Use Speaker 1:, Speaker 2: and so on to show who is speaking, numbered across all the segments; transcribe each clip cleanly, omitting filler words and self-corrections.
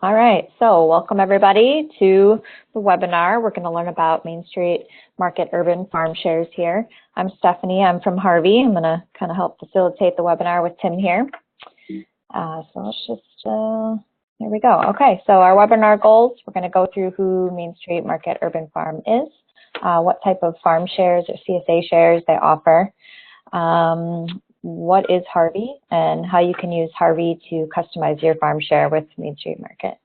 Speaker 1: All right, so welcome everybody to the webinar. We're going to learn about Main Street Market Urban Farm Shares here. I'm Stefanie, I'm from Harvey. I'm going to kind of help facilitate the webinar with Tim here. So let's just, here we go. Okay, so our webinar goals, we're going to go through who Main Street Market Urban Farm is, what type of farm shares or CSA shares they offer, what is Harvey, and how you can use Harvey to customize your farm share with Main Street Market.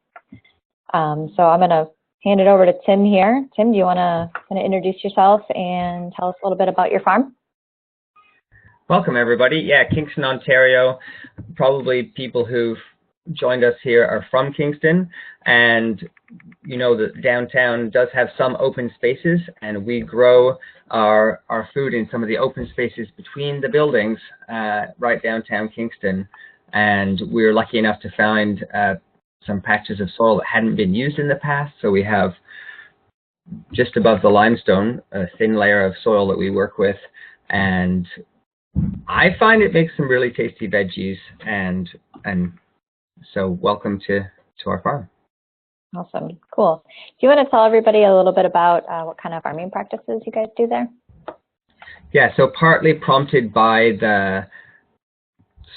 Speaker 1: So I'm going to hand it over to Tim here. Tim, do you want to kind of introduce yourself and tell us a little bit about your farm?
Speaker 2: Welcome, everybody. Yeah, Kingston, Ontario. Probably people who've joined us here are from Kingston, and you know that downtown does have some open spaces, and we grow our food in some of the open spaces between the buildings right downtown Kingston. And we were lucky enough to find some patches of soil that hadn't been used in the past. So we have just above the limestone a thin layer of soil that we work with, and I find it makes some really tasty veggies, and so welcome to our farm.
Speaker 1: Awesome, cool. Do you want to tell everybody a little bit about what kind of farming practices you guys do there?
Speaker 2: Yeah, so partly prompted by the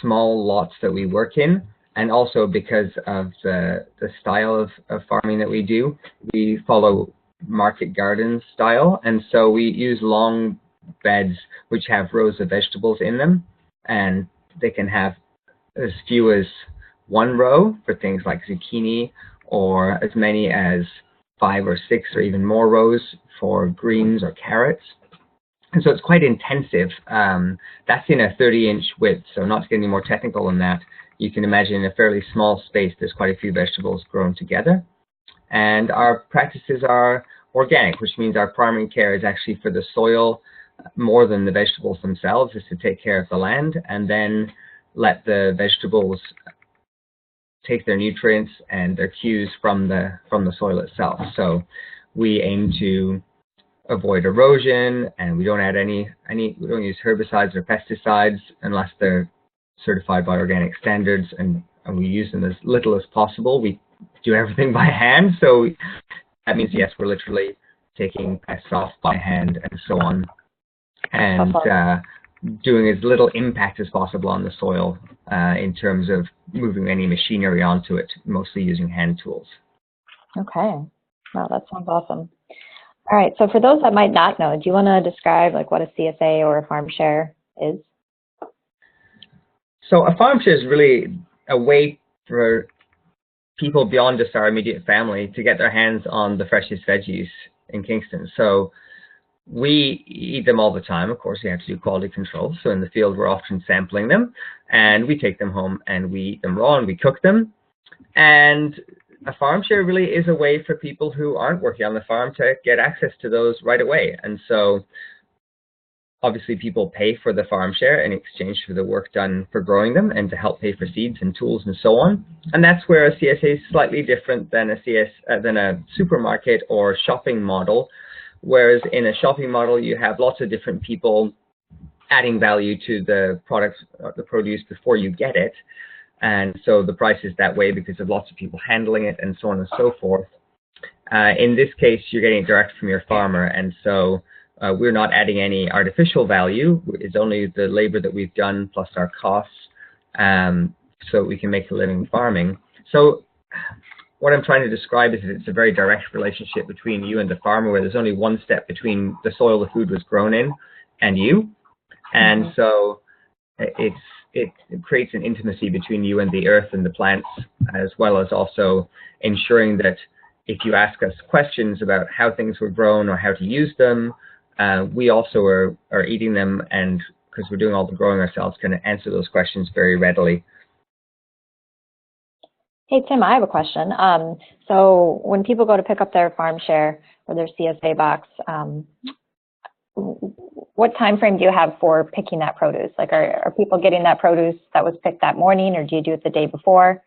Speaker 2: small lots that we work in, and also because of the style of farming that we do. We follow market garden style, and so we use long beds which have rows of vegetables in them, and they can have as few as one row for things like zucchini, or as many as 5 or 6 or even more rows for greens or carrots. And so it's quite intensive. That's in a 30-inch width, so not to get any more technical than that, you can imagine in a fairly small space there's quite a few vegetables grown together. And our practices are organic, which means our primary care is actually for the soil more than the vegetables themselves, is to take care of the land and then let the vegetables take their nutrients and their cues from the soil itself. So we aim to avoid erosion, and we don't add we don't use herbicides or pesticides unless they're certified by organic standards, and we use them as little as possible. We do everything by hand, so that means yes, we're literally taking pests off by hand and so on, and doing as little impact as possible on the soil in terms of moving any machinery onto it, mostly using hand tools.
Speaker 1: Okay, wow, that sounds awesome. All right, so for those that might not know, do you want to describe like what a CSA or a farm share is?
Speaker 2: So a farm share is really a way for people beyond just our immediate family to get their hands on the freshest veggies in Kingston. So we eat them all the time. Of course, we have to do quality control. So in the field, we're often sampling them, and we take them home and we eat them raw and we cook them. And a farm share really is a way for people who aren't working on the farm to get access to those right away. And so obviously people pay for the farm share in exchange for the work done for growing them and to help pay for seeds and tools and so on. And that's where a CSA is slightly different than a supermarket or shopping model. Whereas in a shopping model, you have lots of different people adding value to the products, the produce before you get it. And so the price is that way because of lots of people handling it and so on and so forth. In this case, you're getting it direct from your farmer. And so we're not adding any artificial value. It's only the labor that we've done plus our costs, so we can make a living farming. So what I'm trying to describe is that it's a very direct relationship between you and the farmer, where there's only one step between the soil the food was grown in and you. And so it creates an intimacy between you and the earth and the plants, as well as also ensuring that if you ask us questions about how things were grown or how to use them, we also are eating them, and because we're doing all the growing ourselves, can answer those questions very readily.
Speaker 1: Hey, Tim, I have a question. So when people go to pick up their farm share or their CSA box, what time frame do you have for picking that produce? Like, are people getting that produce that was picked that morning, or do you do it the day before?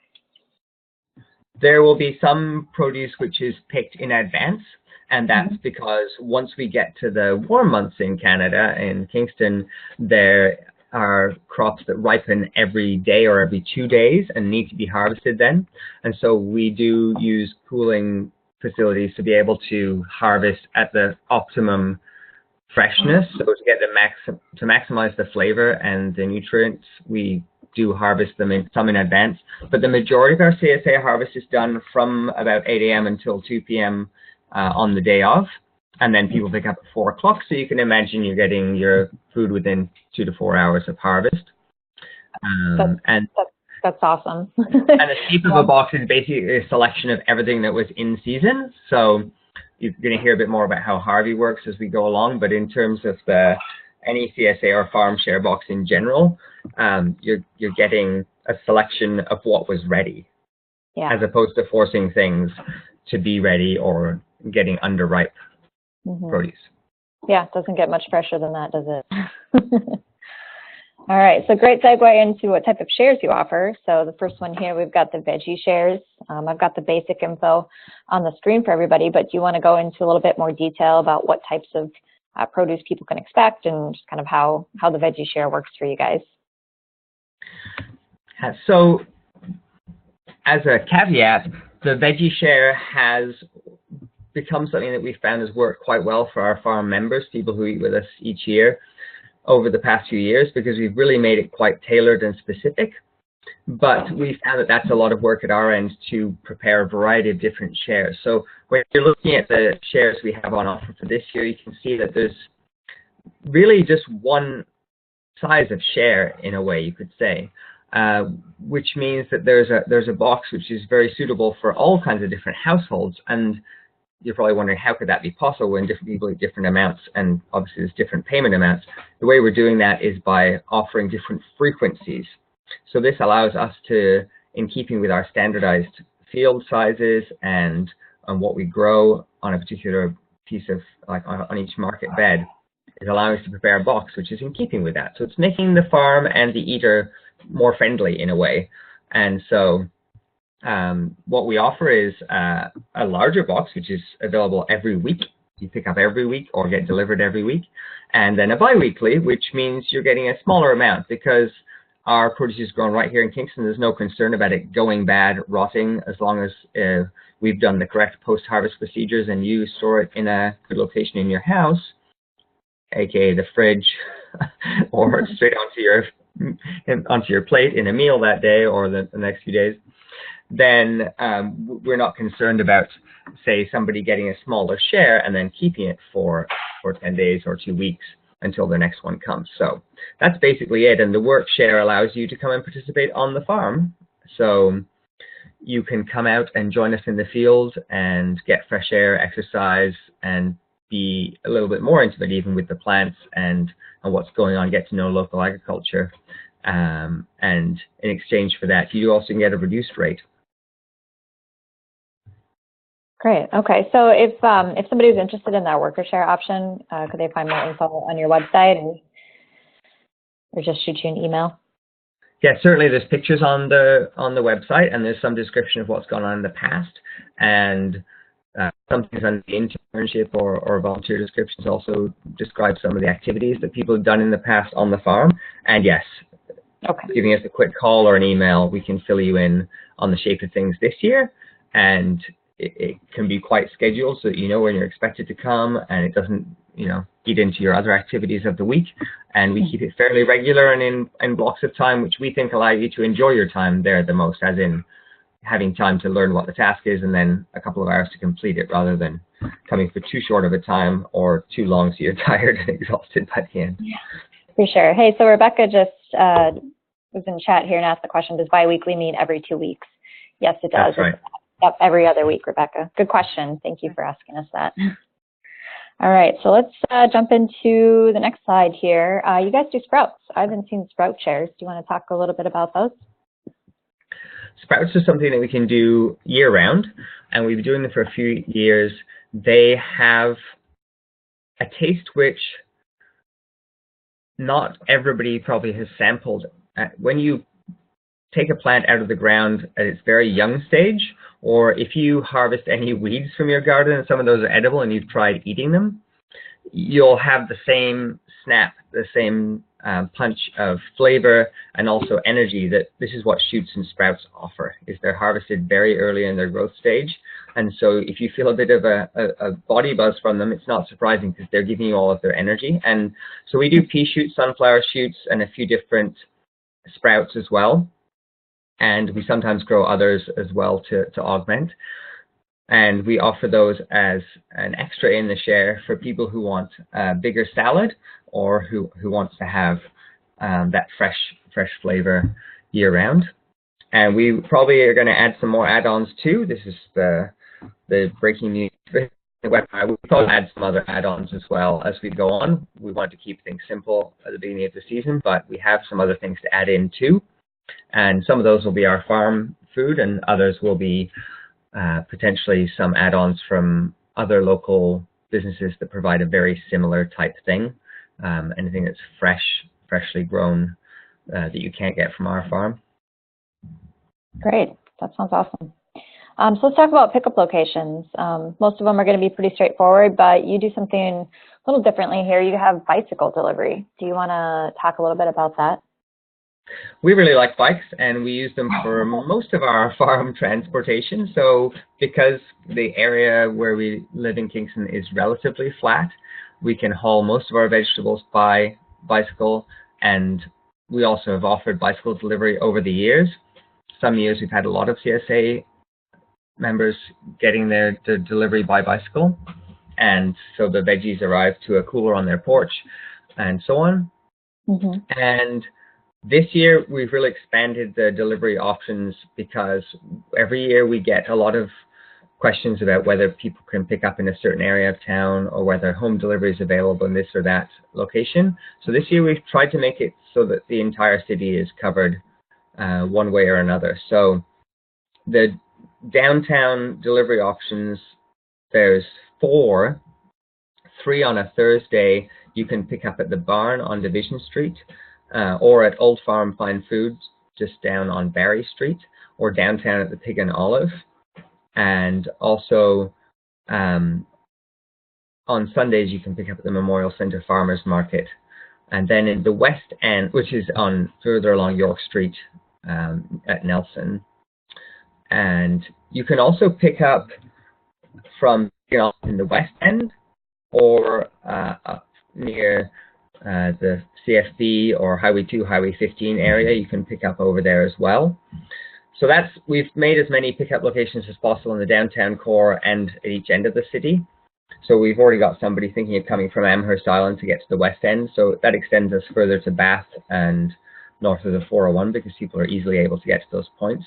Speaker 2: There will be some produce which is picked in advance, and that's because once we get to the warm months in Canada, in Kingston, there are crops that ripen every day or every 2 days and need to be harvested then. And so we do use cooling facilities to be able to harvest at the optimum freshness. So to get to maximize the flavor and the nutrients, we do harvest them some in advance. But the majority of our CSA harvest is done from about 8 a.m. until 2 p.m. On the day of. And then people pick up at 4 o'clock. So you can imagine you're getting your food within 2 to 4 hours of harvest.
Speaker 1: That's awesome.
Speaker 2: And the shape of a box is basically a selection of everything that was in season. So you're going to hear a bit more about how Harvey works as we go along. But in terms of any CSA or farm share box in general, you're getting a selection of what was ready, as opposed to forcing things to be ready or getting underripe produce.
Speaker 1: Yeah, it doesn't get much fresher than that, does it? All right, so great segue into what type of shares you offer. So the first one here, we've got the veggie shares. I've got the basic info on the screen for everybody, but do you want to go into a little bit more detail about what types of produce people can expect and just kind of how the veggie share works for you guys?
Speaker 2: So as a caveat, the veggie share has become something that we found has worked quite well for our farm members, people who eat with us each year over the past few years, because we've really made it quite tailored and specific. But we found that that's a lot of work at our end to prepare a variety of different shares. So when you're looking at the shares we have on offer for this year, you can see that there's really just one size of share, in a way you could say, which means that there's a box which is very suitable for all kinds of different households. And you're probably wondering, how could that be possible when different people eat different amounts, and obviously there's different payment amounts. The way we're doing that is by offering different frequencies. So this allows us to, in keeping with our standardized field sizes and on what we grow on a particular piece of, like on each market bed, is allowing us to prepare a box which is in keeping with that. So it's making the farm and the eater more friendly in a way. And so what we offer is a larger box, which is available every week. You pick up every week or get delivered every week. And then a bi-weekly, which means you're getting a smaller amount, because our produce is grown right here in Kingston. There's no concern about it going bad, rotting, as long as we've done the correct post-harvest procedures and you store it in a good location in your house, aka the fridge, or straight onto your plate in a meal that day or the next few days. Then we're not concerned about, say, somebody getting a smaller share and then keeping it for 10 days or 2 weeks until the next one comes. So that's basically it. And the work share allows you to come and participate on the farm. So you can come out and join us in the field and get fresh air, exercise, and be a little bit more intimate even with the plants and what's going on, get to know local agriculture. And in exchange for that, you also can get a reduced rate.
Speaker 1: Great. Okay. So if somebody was interested in that worker share option, could they find more info on your website, or just shoot you an email?
Speaker 2: Yeah, certainly. There's pictures on the website, and there's some description of what's gone on in the past, and some things on the internship or volunteer descriptions also describe some of the activities that people have done in the past on the farm. And yes, giving us a quick call or an email, we can fill you in on the shape of things this year, and it can be quite scheduled so that you know when you're expected to come, and it doesn't, eat into your other activities of the week. And we keep it fairly regular and in blocks of time, which we think allow you to enjoy your time there the most, as in having time to learn what the task is and then a couple of hours to complete it, rather than coming for too short of a time or too long so you're tired and exhausted by the end.
Speaker 1: Yeah, for sure. Hey, so Rebecca just was in chat here and asked the question, does biweekly mean every 2 weeks? Yes, it does.
Speaker 2: That's right.
Speaker 1: Yep, every other week, Rebecca. Good question. Thank you for asking us that. All right, so let's jump into the next slide here. You guys do sprouts. I haven't seen sprout shares. Do you want to talk a little bit about those?
Speaker 2: Sprouts are something that we can do year-round, and we've been doing them for a few years. They have a taste which not everybody probably has sampled. When you take a plant out of the ground at its very young stage, or if you harvest any weeds from your garden and some of those are edible and you've tried eating them, you'll have the same snap, the same punch of flavor and also energy that this is what shoots and sprouts offer, is they're harvested very early in their growth stage. And so if you feel a bit of a body buzz from them, it's not surprising because they're giving you all of their energy. And so we do pea shoots, sunflower shoots, and a few different sprouts as well. And we sometimes grow others as well to augment. And we offer those as an extra in the share for people who want a bigger salad or who wants to have that fresh flavor year round. And we probably are going to add some more add-ons too. This is the breaking news. We'll probably add some other add-ons as well as we go on. We want to keep things simple at the beginning of the season, but we have some other things to add in too. And some of those will be our farm food, and others will be potentially some add-ons from other local businesses that provide a very similar type thing. Anything that's freshly grown that you can't get from our farm.
Speaker 1: Great, that sounds awesome. So let's talk about pickup locations. Most of them are going to be pretty straightforward, but you do something a little differently here. You have bicycle delivery. Do you want to talk a little bit about that?
Speaker 2: We really like bikes, and we use them for most of our farm transportation. So because the area where we live in Kingston is relatively flat, we can haul most of our vegetables by bicycle, and we also have offered bicycle delivery over the years. Some years we've had a lot of CSA members getting their delivery by bicycle, and so the veggies arrive to a cooler on their porch and so on. Mm-hmm. And this year we've really expanded the delivery options because every year we get a lot of questions about whether people can pick up in a certain area of town or whether home delivery is available in this or that location. So this year we've tried to make it so that the entire city is covered one way or another. So the downtown delivery options, there's 4, 3 on a Thursday. You can pick up at the barn on Division Street, or at Old Farm Fine Foods just down on Barry Street, or downtown at the Pig and Olive. And also on Sundays you can pick up at the Memorial Centre Farmers Market. And then in the West End, which is on further along York Street at Nelson. And you can also pick up from in the West End or up near the CFB or Highway 2, Highway 15 area. You can pick up over there as well. So we've made as many pickup locations as possible in the downtown core and at each end of the city. So we've already got somebody thinking of coming from Amherst Island to get to the West End. So that extends us further to Bath and north of the 401 because people are easily able to get to those points.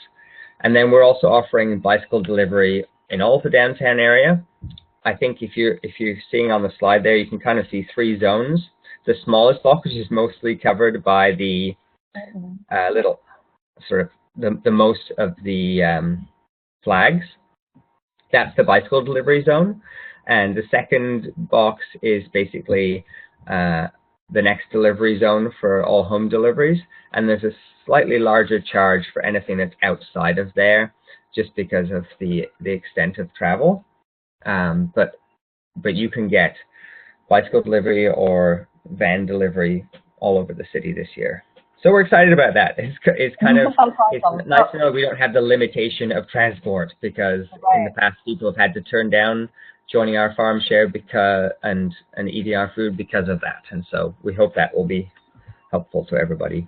Speaker 2: And then we're also offering bicycle delivery in all of the downtown area. I think if you're seeing on the slide there, you can kind of see 3 zones. The smallest block, which is mostly covered by the little sort of the most of the flags, that's the bicycle delivery zone. And the second box is basically the next delivery zone for all home deliveries. And there's a slightly larger charge for anything that's outside of there, just because of the extent of travel. But you can get bicycle delivery or van delivery all over the city this year. So we're excited about that. It's kind of it's nice to know we don't have the limitation of transport, because in the past people have had to turn down joining our farm share and eating our food because of that. And so we hope that will be helpful to everybody.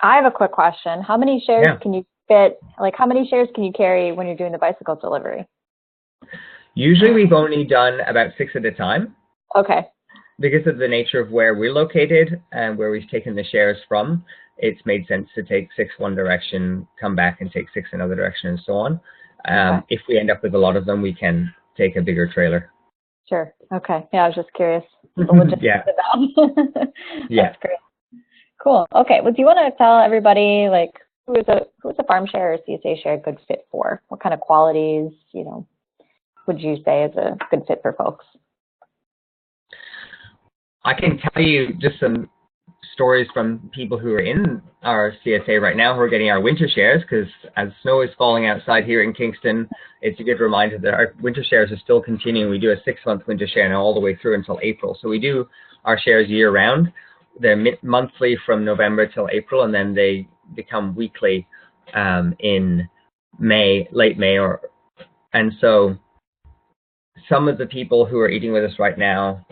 Speaker 1: I have a quick question. How many shares can you fit? Like, how many shares can you carry when you're doing the bicycle delivery?
Speaker 2: Usually we've only done about 6 at a time.
Speaker 1: Okay.
Speaker 2: Because of the nature of where we're located and where we've taken the shares from, it's made sense to take 6 one direction, come back and take 6 another direction, and so on. Okay. If we end up with a lot of them, we can take a bigger trailer.
Speaker 1: Sure. Okay. Yeah, I was just curious. The logistics of that. That's great. Cool. Okay. Well, do you want to tell everybody, like, who is a farm share or CSA share a good fit for? What kind of qualities, would you say is a good fit for folks?
Speaker 2: I can tell you just some stories from people who are in our CSA right now who are getting our winter shares, because as snow is falling outside here in Kingston, it's a good reminder that our winter shares are still continuing. We do a 6-month winter share now all the way through until April. So we do our shares year round. they're monthly from November till April, and then they become weekly in May, late May, and so some of the people who are eating with us right now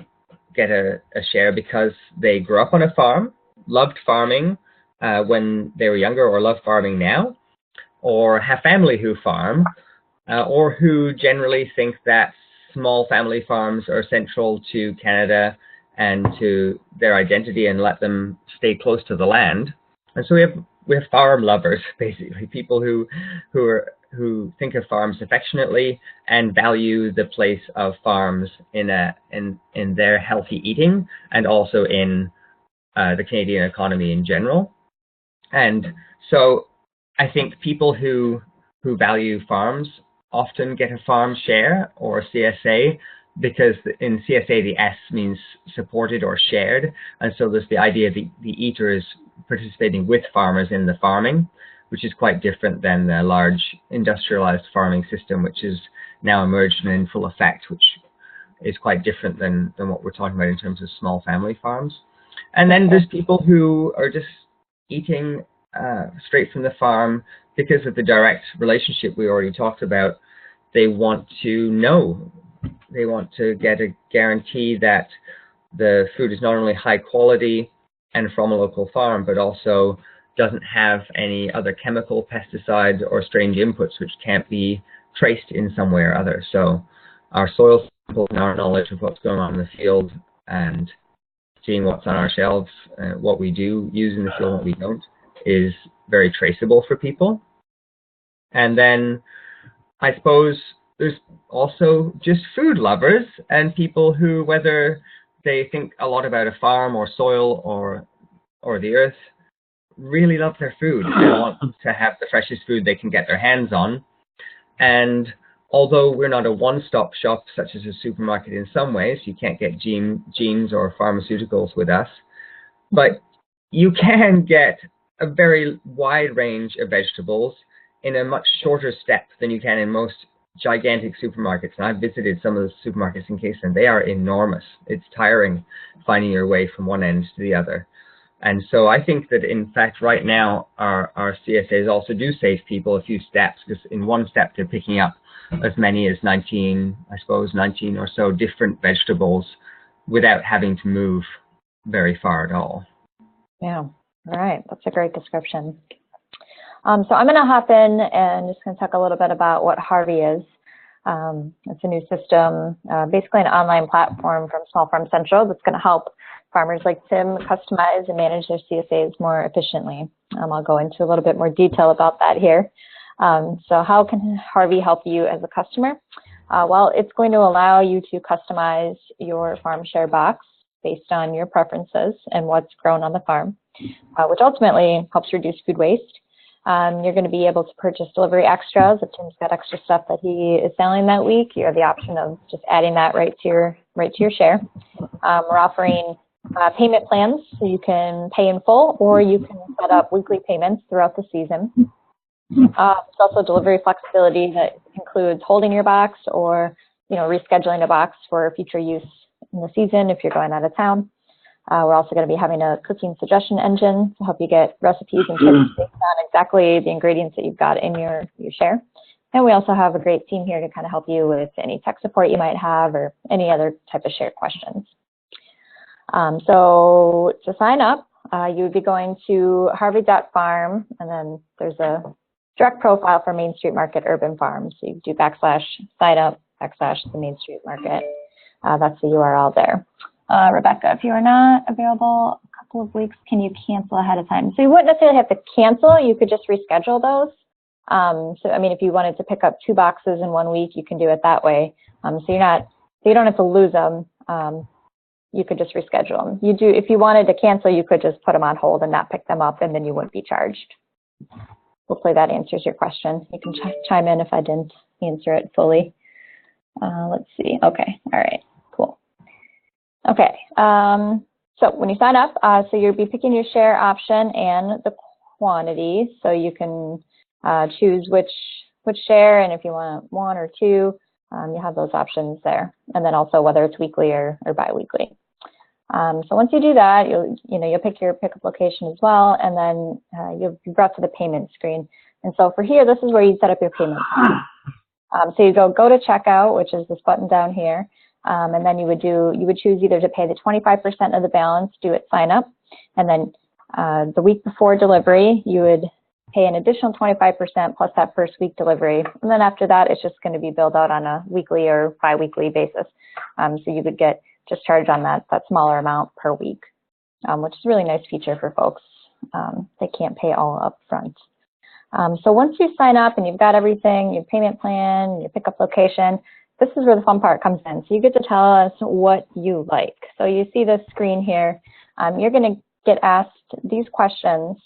Speaker 2: get a share because they grew up on a farm, loved farming when they were younger, or love farming now, or have family who farm, or who generally think that small family farms are central to Canada and to their identity and let them stay close to the land. And so we have farm lovers, basically, people who think of farms affectionately and value the place of farms in their healthy eating, and also in the Canadian economy in general. And so I think people who value farms often get a farm share or CSA, because in CSA the S means supported or shared, and so there's the idea that the eater is participating with farmers in the farming, which is quite different than the large industrialized farming system, which is now emerged and in full effect, which is quite different than what we're talking about in terms of small family farms. And then there's people who are just eating straight from the farm because of the direct relationship we already talked about. They want to know, they want to get a guarantee that the food is not only high quality and from a local farm, but also doesn't have any other chemical, pesticide, or strange inputs which can't be traced in some way or other. So our soil samples and our knowledge of what's going on in the field, and seeing what's on our shelves, what we do use in the field and what we don't, is very traceable for people. And then I suppose there's also just food lovers and people who, whether they think a lot about a farm or soil or the earth, really love their food and want to have the freshest food they can get their hands on. And although we're not a one-stop shop such as a supermarket in some ways, you can't get jeans or pharmaceuticals with us, but you can get a very wide range of vegetables in a much shorter step than you can in most gigantic supermarkets. And I've visited some of the supermarkets in Kingston. They are enormous. It's tiring finding your way from one end to the other. And so I think that, in fact, right now, our CSAs also do save people a few steps, because in one step they're picking up as many as 19 or so different vegetables without having to move very far at all.
Speaker 1: Yeah, all right. That's a great description. So I'm going to hop in and just going to talk a little bit about what Harvie is. It's a new system, basically an online platform from Small Farm Central that's going to help farmers like Tim customize and manage their CSAs more efficiently. I'll go into a little bit more detail about that here. So how can Harvie help you as a customer? Well, it's going to allow you to customize your farm share box based on your preferences and what's grown on the farm, which ultimately helps reduce food waste. You're going to be able to purchase delivery extras. If Tim's got extra stuff that he is selling that week, you have the option of just adding that right to your share. We're offering payment plans, so you can pay in full, or you can set up weekly payments throughout the season. There's also delivery flexibility that includes holding your box, or rescheduling a box for future use in the season if you're going out of town. We're also going to be having a cooking suggestion engine to help you get recipes and tips based on exactly the ingredients that you've got in your share. And we also have a great team here to kind of help you with any tech support you might have or any other type of share questions. So to sign up, you would be going to harvie.farm, and then there's a direct profile for Main Street Market Urban Farms. So you do /sign-up /the Main Street Market. That's the URL there. Rebecca, if you are not available a couple of weeks, can you cancel ahead of time? So you wouldn't necessarily have to cancel. You could just reschedule those. So, I mean, if you wanted to pick up 2 boxes in 1 week, you can do it that way. So you don't have to lose them. You could just reschedule them. If you wanted to cancel, you could just put them on hold and not pick them up, and then you wouldn't be charged. Hopefully that answers your question. You can chime in if I didn't answer it fully. Let's see. Okay. All right. Cool. Okay. So when you sign up, so you'll be picking your share option and the quantity. So you can choose which share, and if you want 1 or 2, you have those options there. And then also whether it's weekly or biweekly. So once you do that, you'll pick your pickup location as well, and then you'll be brought to the payment screen. And so for here, this is where you set up your payment plan. So you go to checkout, which is this button down here, and then you would choose either to pay the 25% of the balance due at sign up, and then the week before delivery, you would pay an additional 25% plus that first week delivery. And then after that, it's just going to be billed out on a weekly or bi-weekly basis. So you would get just charged on that smaller amount per week, which is a really nice feature for folks that can't pay all up front. So once you sign up and you've got everything, your payment plan, your pickup location, this is where the fun part comes in. So you get to tell us what you like. So you see this screen here. You're going to get asked these questions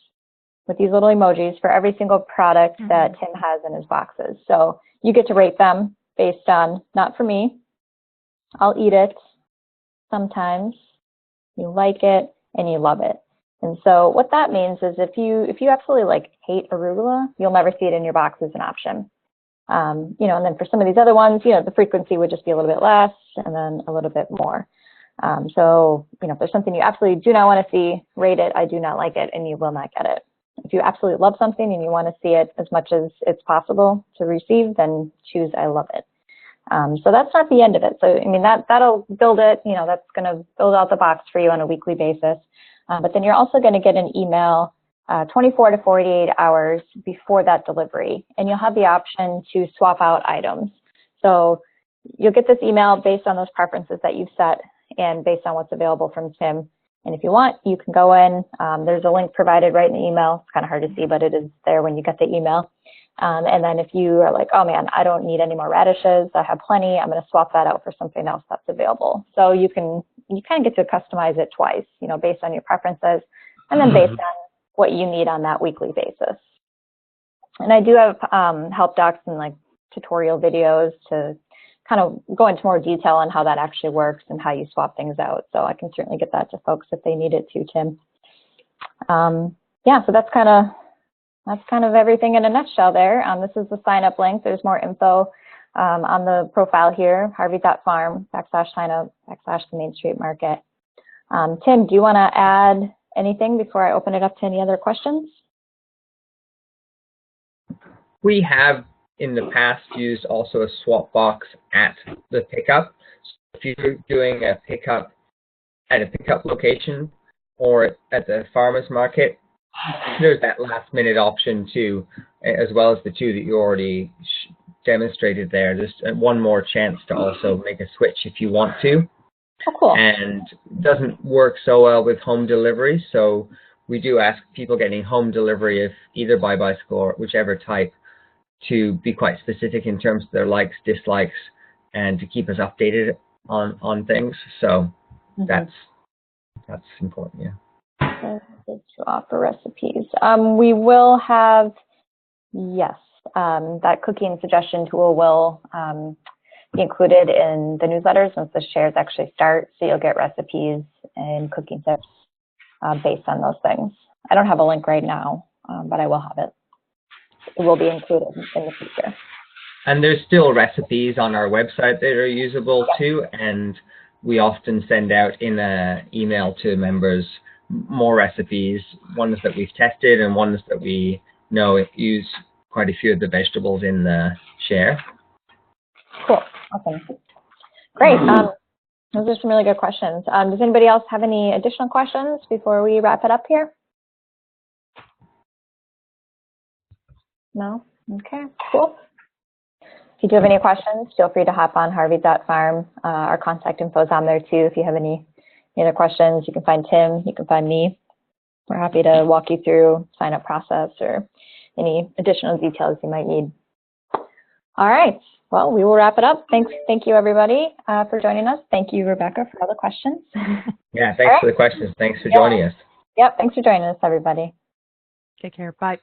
Speaker 1: with these little emojis for every single product that Tim has in his boxes. So you get to rate them based on, not for me, I'll eat it sometimes, you like it, and you love it. And so what that means is if you absolutely hate arugula, you'll never see it in your box as an option. And then for some of these other ones, the frequency would just be a little bit less and then a little bit more. So if there's something you absolutely do not want to see, rate it, I do not like it, and you will not get it. If you absolutely love something and you want to see it as much as it's possible to receive, then choose I love it. So that's not the end of it. So, that'll build it, that's going to build out the box for you on a weekly basis. But then you're also going to get an email 24 to 48 hours before that delivery, and you'll have the option to swap out items. So you'll get this email based on those preferences that you've set and based on what's available from Tim. And if you want, you can go in. There's a link provided right in the email. It's kind of hard to see, but it is there when you get the email. And then if you are like, oh man, I don't need any more radishes, I have plenty, I'm going to swap that out for something else that's available. So you kind of get to customize it twice, based on your preferences and then based on what you need on that weekly basis. And I do have help docs and tutorial videos to kind of go into more detail on how that actually works and how you swap things out. So I can certainly get that to folks if they need it too, Tim. So that's kind of everything in a nutshell there. This is the sign up link. There's more info on the profile here, harvey.farm/sign-up/the Main Street Market. Tim, do you want to add anything before I open it up to any other questions?
Speaker 2: We have in the past used also a swap box at the pickup. So if you're doing a pickup at a pickup location or at the farmer's market, there's that last minute option too, as well as the two that you already demonstrated there. There's one more chance to also make a switch if you want to.
Speaker 1: Oh, cool.
Speaker 2: And it doesn't work so well with home delivery, so we do ask people getting home delivery of either by bicycle or whichever type to be quite specific in terms of their likes, dislikes, and to keep us updated on things. So that's important, yeah.
Speaker 1: To offer recipes. We will have, yes, that cooking suggestion tool will be included in the newsletters once the shares actually start. So you'll get recipes and cooking tips based on those things. I don't have a link right now, but I will have it. It will be included in the future.
Speaker 2: And there's still recipes on our website that are usable too, and we often send out in an email to members more recipes, ones that we've tested and ones that we know use quite a few of the vegetables in the share.
Speaker 1: Cool, awesome. Great, those are some really good questions. Does anybody else have any additional questions before we wrap it up here? No? Okay, cool. If you do have any questions, feel free to hop on harvey.farm. Our contact info is on there too. If you have any other questions, you can find Tim, you can find me. We're happy to walk you through sign up process or any additional details you might need. All right, well, we will wrap it up. Thank you everybody for joining us. Thank you, Rebecca, for all the questions.
Speaker 2: Yeah, thanks for the questions. Thanks for joining us.
Speaker 1: Yep, thanks for joining us, everybody.
Speaker 3: Take care, bye.